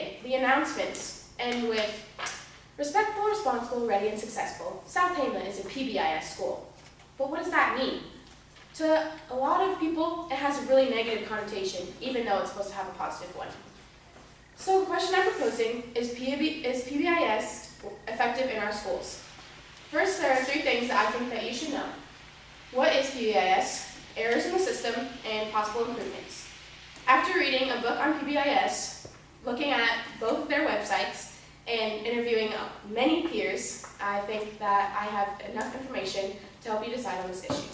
begin. The announcements end with, respectful, responsible, ready, and successful. South Tama is a PBIS school. But what does that mean? To a lot of people, it has a really negative connotation, even though it's supposed to have a positive one. So the question I'm proposing is PBIS effective in our schools? First, there are 3 things that I think that you should know. What is PBIS, errors in the system, and possible improvements? After reading a book on PBIS, looking at both of their websites, and interviewing many peers, I think that I have enough information to help you decide on this issue.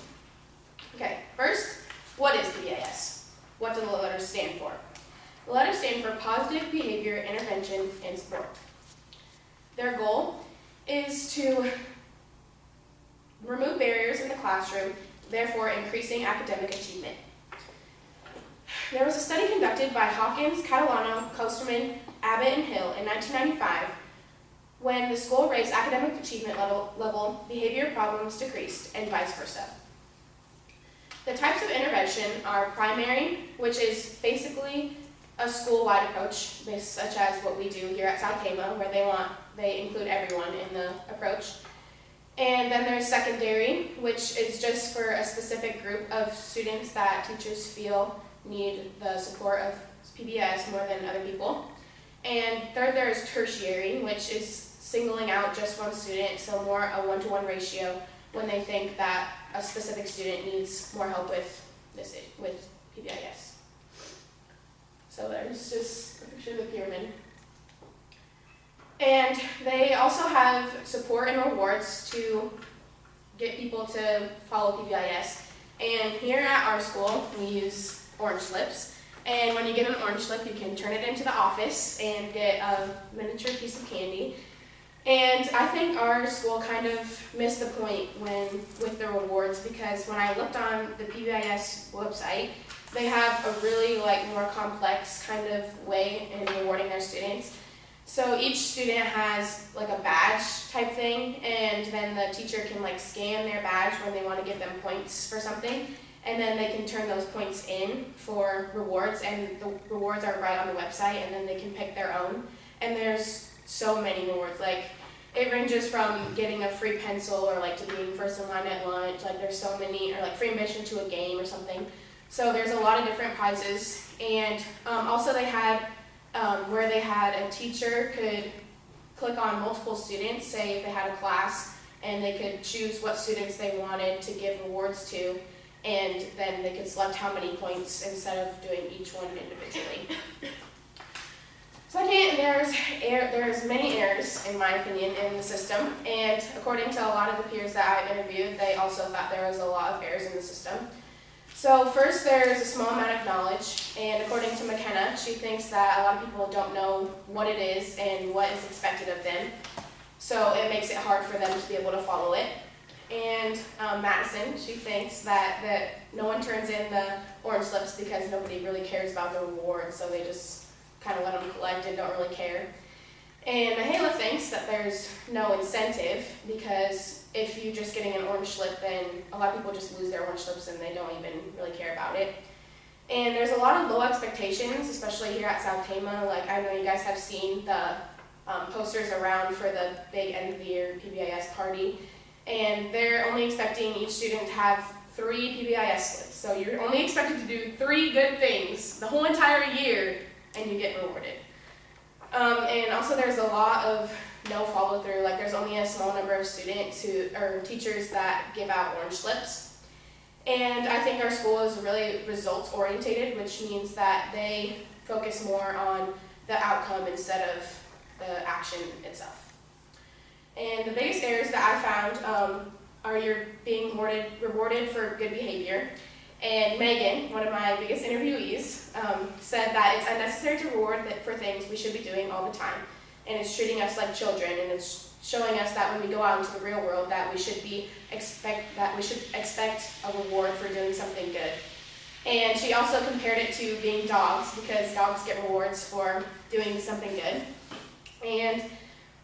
Okay, first, what is PBIS? What do the letters stand for? The letters stand for Positive Behavior Intervention and Support. Their goal is to remove barriers in the classroom, therefore increasing academic achievement. There was a study conducted by Hawkins, Catalano, Kosterman, Abbott, and Hill in 1995 when the school raised academic achievement level, behavior problems decreased, and vice versa. The types of intervention are primary, which is basically a school-wide approach, such as what we do here at South Tama, where they include everyone in the approach. And then there's secondary, which is just for a specific group of students that teachers feel need the support of PBIS more than other people. And third, there is tertiary, which is singling out just one student, so more a 1-to-1 ratio when they think that a specific student needs more help with PBIS. So there's just a picture of the pyramid. And they also have support and rewards to get people to follow PBIS. And here at our school, we use orange slips. And when you get an orange slip, you can turn it into the office and get a miniature piece of candy. And I think our school kind of missed the point with the rewards, because when I looked on the PBIS website, they have a really more complex kind of way in rewarding their students. So each student has a badge type thing, and then the teacher can scan their badge when they want to give them points for something, and then they can turn those points in for rewards, and the rewards are right on the website, and then they can pick their own. And there's so many rewards. It ranges from getting a free pencil or to being first in line at lunch. There's so many, or free admission to a game or something. So there's a lot of different prizes. And also they had where they had a teacher could click on multiple students, say if they had a class, and they could choose what students they wanted to give rewards to, and then they could select how many points instead of doing each one individually. Second, there's many errors, in my opinion, in the system, and according to a lot of the peers that I've interviewed, they also thought there was a lot of errors in the system. So first, there's a small amount of knowledge, and according to McKenna, she thinks that a lot of people don't know what it is and what is expected of them, so it makes it hard for them to be able to follow it. And Madison, she thinks that no one turns in the orange slips because nobody really cares about the rewards, so they just kind of let them collect and don't really care. And Mihaela thinks that there's no incentive, because if you're just getting an orange slip, then a lot of people just lose their orange slips and they don't even really care about it. And there's a lot of low expectations, especially here at South Tama. I know you guys have seen the posters around for the big end of the year PBIS party, and they're only expecting each student to have 3 PBIS slips. So you're only expected to do 3 good things the whole entire year, and you get rewarded. And also there's a lot of no follow through. There's only a small number of students or teachers that give out orange slips. And I think our school is really results orientated, which means that they focus more on the outcome instead of the action itself. And the biggest errors that I found are you're being rewarded for good behavior. And Megan, one of my biggest interviewees, said that it's unnecessary to reward for things we should be doing all the time. And it's treating us like children, and it's showing us that when we go out into the real world that we should expect a reward for doing something good. And she also compared it to being dogs, because dogs get rewards for doing something good. And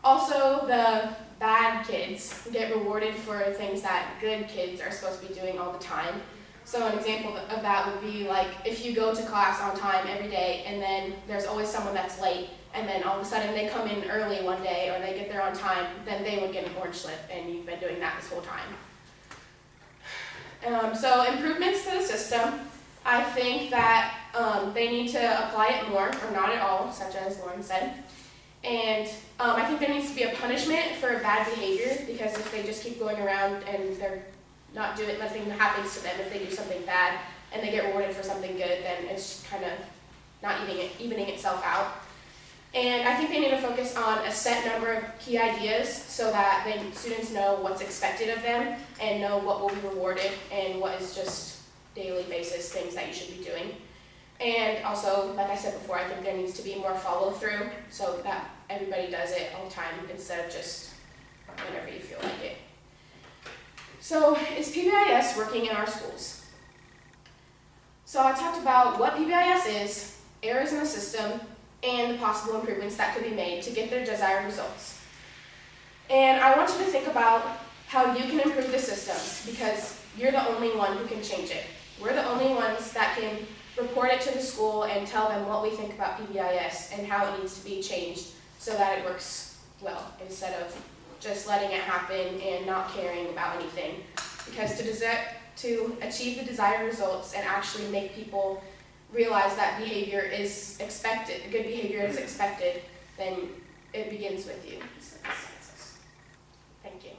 also the bad kids get rewarded for things that good kids are supposed to be doing all the time. So an example of that would be like if you go to class on time every day and then there's always someone that's late and then all of a sudden they come in early one day or they get there on time, then they would get an orange slip and you've been doing that this whole time. So improvements to the system, I think that they need to apply it more or not at all, such as Lauren said. And I think there needs to be a punishment for bad behavior, because if they just keep going around and they're not doing, nothing happens to them if they do something bad and they get rewarded for something good, then it's kind of not evening itself out. And I think they need to focus on a set number of key ideas so that students know what's expected of them and know what will be rewarded and what is just daily basis things that you should be doing. And also, like I said before, I think there needs to be more follow through so that everybody does it all the time instead of just whenever you feel like it. So, is PBIS working in our schools? So I talked about what PBIS is, errors in the system, and the possible improvements that could be made to get their desired results. And I want you to think about how you can improve the system, because you're the only one who can change it. We're the only ones that can report it to the school and tell them what we think about PBIS and how it needs to be changed so that it works well, instead of just letting it happen and not caring about anything. Because to achieve the desired results and actually make people realize that behavior is expected, good behavior is expected, then it begins with you. Thank you.